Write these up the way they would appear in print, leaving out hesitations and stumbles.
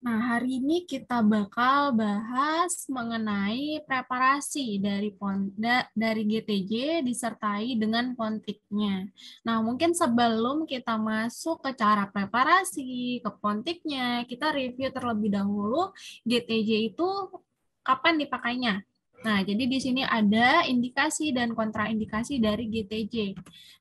Nah, hari ini kita bakal bahas mengenai preparasi dari GTJ disertai dengan pontiknya. Nah, mungkin sebelum kita masuk ke cara preparasi, ke pontiknya, kita review terlebih dahulu GTJ itu kapan dipakainya. Nah, jadi di sini ada indikasi dan kontraindikasi dari GTJ.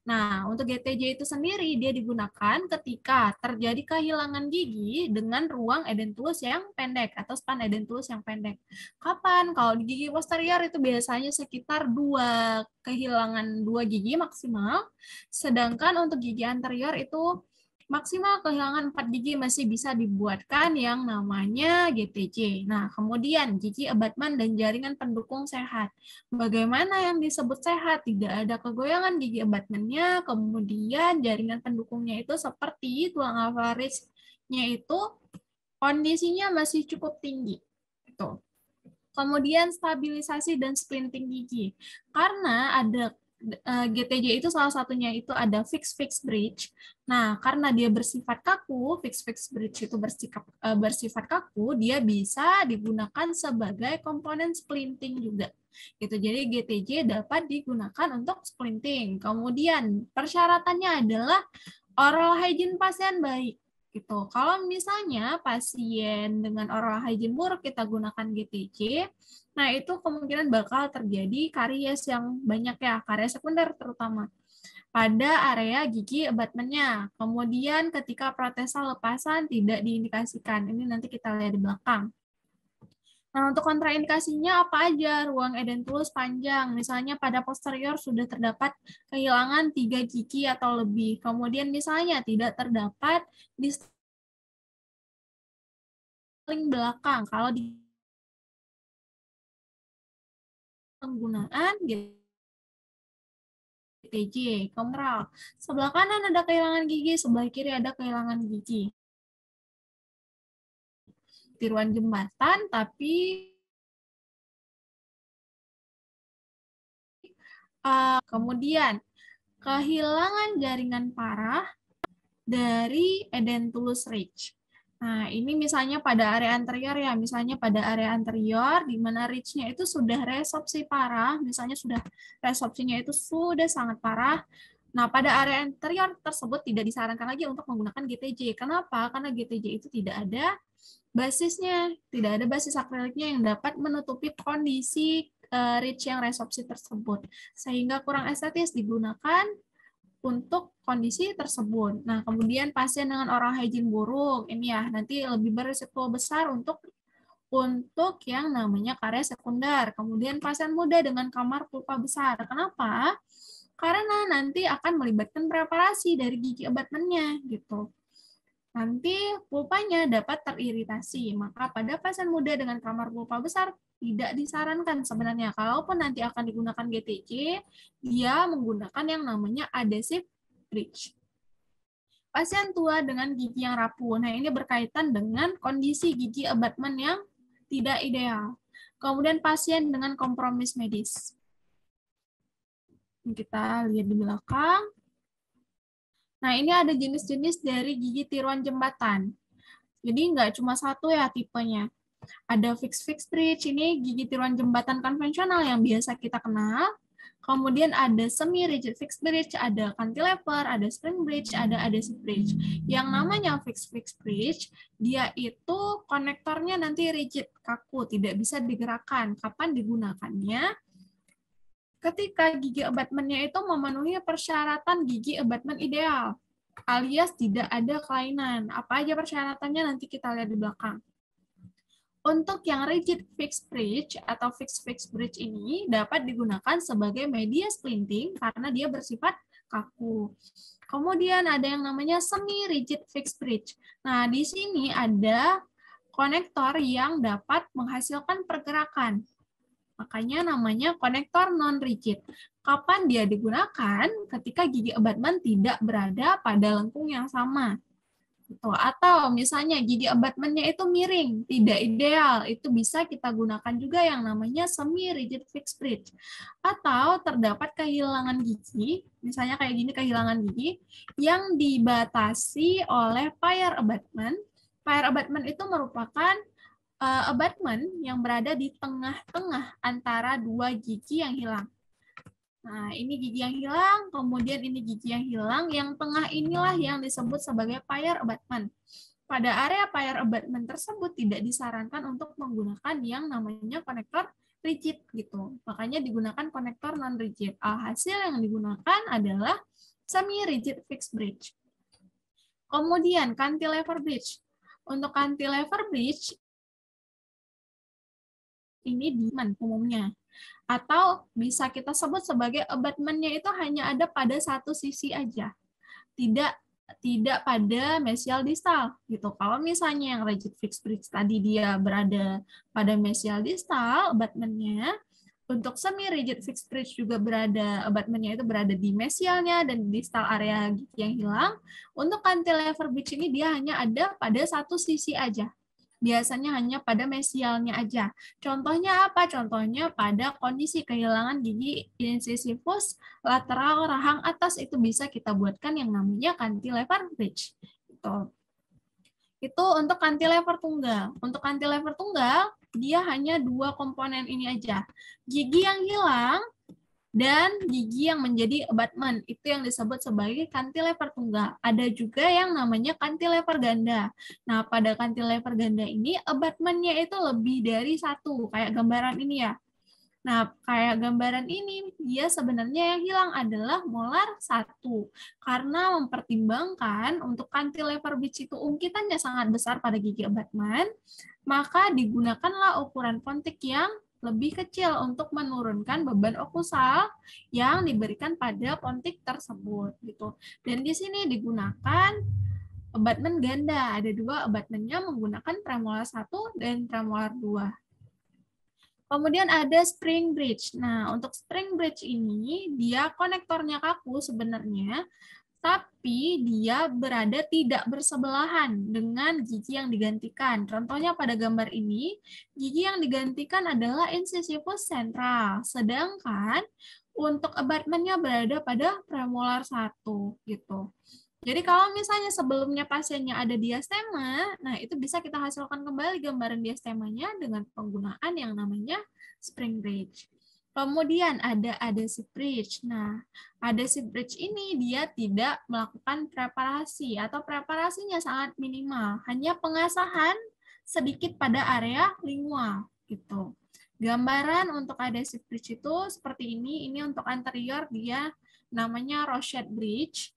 Nah, untuk GTJ itu sendiri dia digunakan ketika terjadi kehilangan gigi dengan ruang edentulus yang pendek atau span edentulus yang pendek. Kapan? Kalau di gigi posterior itu biasanya sekitar kehilangan 2 gigi maksimal, sedangkan untuk gigi anterior itu maksimal kehilangan 4 gigi masih bisa dibuatkan yang namanya GTJ. Nah, kemudian gigi abutmen dan jaringan pendukung sehat. Bagaimana yang disebut sehat? Tidak ada kegoyangan gigi abutmennya, kemudian jaringan pendukungnya itu seperti tulang alveolisnya itu kondisinya masih cukup tinggi. Gitu. Kemudian stabilisasi dan splinting gigi. Karena ada GTJ itu salah satunya itu ada fixed bridge. Nah, karena dia bersifat kaku, fixed bridge itu bersifat kaku, dia bisa digunakan sebagai komponen splinting juga. Gitu. Jadi GTJ dapat digunakan untuk splinting. Kemudian persyaratannya adalah oral hygiene pasien baik. Gitu. Kalau misalnya pasien dengan oral hygiene buruk kita gunakan GTJ, nah itu kemungkinan bakal terjadi karies yang banyak ya, karies sekunder terutama pada area gigi abutmennya. Kemudian ketika protesa lepasan tidak diindikasikan. Ini nanti kita lihat di belakang. Nah, untuk kontraindikasinya apa aja? Ruang edentulus panjang, misalnya pada posterior sudah terdapat kehilangan 3 gigi atau lebih. Kemudian misalnya tidak terdapat di paling belakang, kalau di penggunaan GTJ, kemudian sebelah kanan ada kehilangan gigi, sebelah kiri ada kehilangan gigi. Tiruan jembatan, tapi kemudian kehilangan jaringan parah dari edentulus ridge. Nah, ini misalnya pada area anterior ya, misalnya pada area anterior di mana ridge-nya itu sudah resorpsi parah, misalnya sudah resorpsinya itu sudah sangat parah. Nah, pada area anterior tersebut tidak disarankan lagi untuk menggunakan GTJ. Kenapa? Karena GTJ itu tidak ada basisnya, tidak ada basis akriliknya yang dapat menutupi kondisi ridge yang resorpsi tersebut, sehingga kurang estetis digunakan untuk kondisi tersebut. Nah, kemudian pasien dengan oral hygiene buruk, ini ya nanti lebih berisiko besar untuk yang namanya karies sekunder. Kemudian pasien muda dengan kamar pulpa besar. Kenapa? Karena nanti akan melibatkan preparasi dari gigi abutmennya gitu. Nanti pulpanya dapat teriritasi. Maka pada pasien muda dengan kamar pulpa besar tidak disarankan sebenarnya. Kalaupun nanti akan digunakan GTJ, dia menggunakan yang namanya adhesive bridge. Pasien tua dengan gigi yang rapuh. Nah, ini berkaitan dengan kondisi gigi abutmen yang tidak ideal. Kemudian pasien dengan kompromis medis. Kita lihat di belakang. Nah, ini ada jenis-jenis dari gigi tiruan jembatan. Jadi nggak cuma satu ya tipenya. Ada fixed bridge, ini gigi tiruan jembatan konvensional yang biasa kita kenal. Kemudian ada semi-rigid fixed bridge, ada cantilever, ada spring bridge, ada adhesive bridge. Yang namanya fixed bridge, dia itu konektornya nanti rigid, kaku, tidak bisa digerakkan. Kapan digunakannya? Ketika gigi abutmennya itu memenuhi persyaratan gigi abutmen ideal, alias tidak ada kelainan. Apa aja persyaratannya nanti kita lihat di belakang. Untuk yang rigid fixed bridge atau fixed bridge ini dapat digunakan sebagai media splinting karena dia bersifat kaku. Kemudian ada yang namanya semi rigid fixed bridge. Nah, di sini ada konektor yang dapat menghasilkan pergerakan. Makanya namanya konektor non rigid. Kapan dia digunakan? Ketika gigi abutmen tidak berada pada lengkung yang sama. Atau misalnya gigi abutmennya itu miring, tidak ideal, itu bisa kita gunakan juga yang namanya semi-rigid fixed bridge. Atau terdapat kehilangan gigi, misalnya kayak gini kehilangan gigi, yang dibatasi oleh pier abutment, Pair abutment itu merupakan abutment yang berada di tengah-tengah antara dua gigi yang hilang. Nah, ini gigi yang hilang, kemudian ini gigi yang hilang, yang tengah inilah yang disebut sebagai pair abutment. Pada area pair abutment tersebut tidak disarankan untuk menggunakan yang namanya konektor rigid gitu. Makanya digunakan konektor non rigid. Alhasil yang digunakan adalah semi rigid fixed bridge. Kemudian cantilever bridge. Untuk cantilever bridge ini di umumnya, atau bisa kita sebut sebagai abutment-nya itu hanya ada pada satu sisi aja, tidak pada mesial distal gitu. Kalau misalnya yang rigid fixed bridge tadi dia berada pada mesial distal abutment-nya, untuk semi rigid fixed bridge juga abutment-nya itu berada di mesialnya dan di distal area gigi yang hilang. Untuk cantilever bridge ini dia hanya ada pada satu sisi aja. Biasanya hanya pada mesialnya aja. Contohnya apa? Contohnya pada kondisi kehilangan gigi incisivus lateral rahang atas, itu bisa kita buatkan yang namanya cantilever bridge. Itu untuk cantilever tunggal. Untuk cantilever tunggal, dia hanya dua komponen ini aja. Gigi yang hilang dan gigi yang menjadi abutment, itu yang disebut sebagai cantilever tunggal. Ada juga yang namanya cantilever ganda. Nah, pada cantilever ganda ini abutment-nya itu lebih dari satu, kayak gambaran ini ya. Nah, kayak gambaran ini, dia sebenarnya yang hilang adalah molar 1. Karena mempertimbangkan untuk cantilever bridge itu ungkitannya sangat besar pada gigi abutment, maka digunakanlah ukuran pontik yang lebih kecil untuk menurunkan beban oklusal yang diberikan pada pontik tersebut gitu. Dan di sini digunakan abutment ganda. Ada dua abutment-nya menggunakan premolar 1 dan premolar 2. Kemudian ada spring bridge. Nah, untuk spring bridge ini dia konektornya kaku sebenarnya, tapi dia berada tidak bersebelahan dengan gigi yang digantikan. Contohnya pada gambar ini, gigi yang digantikan adalah incisivus central, sedangkan untuk abutment-nya berada pada premolar 1 gitu. Jadi kalau misalnya sebelumnya pasiennya ada diastema, nah itu bisa kita hasilkan kembali gambaran diastemanya dengan penggunaan yang namanya spring bridge. Kemudian ada adhesive bridge. Nah, adhesive bridge ini dia tidak melakukan preparasi atau preparasinya sangat minimal, hanya pengasahan sedikit pada area lingual gitu. Gambaran untuk adhesive bridge itu seperti ini untuk anterior dia namanya Rochette bridge.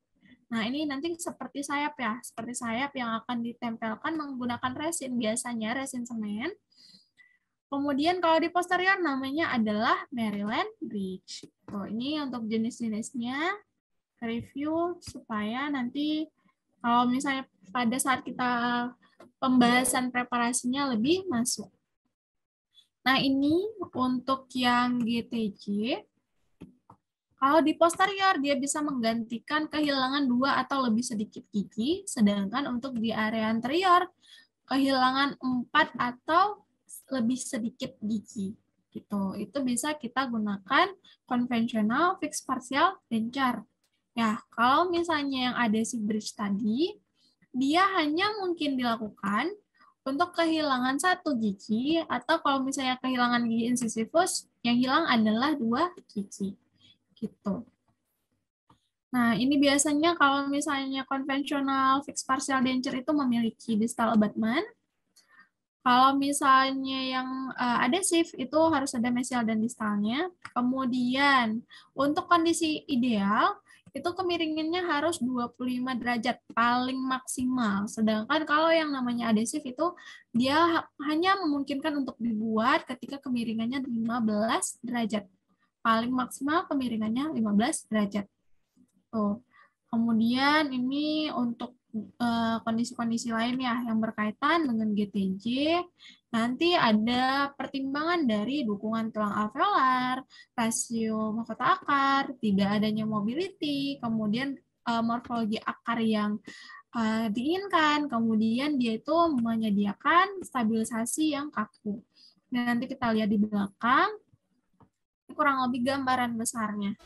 Nah, ini nanti seperti sayap ya, seperti sayap yang akan ditempelkan menggunakan resin, biasanya resin semen. Kemudian kalau di posterior namanya adalah Maryland bridge. Ini untuk jenis-jenisnya, review supaya nanti kalau misalnya pada saat kita pembahasan preparasinya lebih masuk. Nah, ini untuk yang GTJ. Kalau di posterior, dia bisa menggantikan kehilangan 2 atau lebih sedikit gigi, sedangkan untuk di area anterior, kehilangan 4 atau lebih sedikit gigi. Gitu. Itu bisa kita gunakan konvensional fixed partial denture. Ya, kalau misalnya yang adhesive bridge tadi, dia hanya mungkin dilakukan untuk kehilangan 1 gigi, atau kalau misalnya kehilangan gigi incisivus, yang hilang adalah 2 gigi. Gitu. Nah, ini biasanya kalau misalnya konvensional fixed partial denture itu memiliki distal abutment. Kalau misalnya yang adhesif itu harus ada mesial dan distalnya. Kemudian, untuk kondisi ideal, itu kemiringannya harus 25 derajat paling maksimal. Sedangkan kalau yang namanya adhesif itu dia hanya memungkinkan untuk dibuat ketika kemiringannya 15 derajat. Paling maksimal kemiringannya 15 derajat. Tuh. Kemudian ini untuk kondisi-kondisi lain ya yang berkaitan dengan GTJ. Nanti ada pertimbangan dari dukungan tulang alveolar, rasio mahkota akar, tidak adanya mobility, kemudian morfologi akar yang diinginkan, kemudian dia itu menyediakan stabilisasi yang kaku. Dan nanti kita lihat di belakang, kurang lebih gambaran besarnya.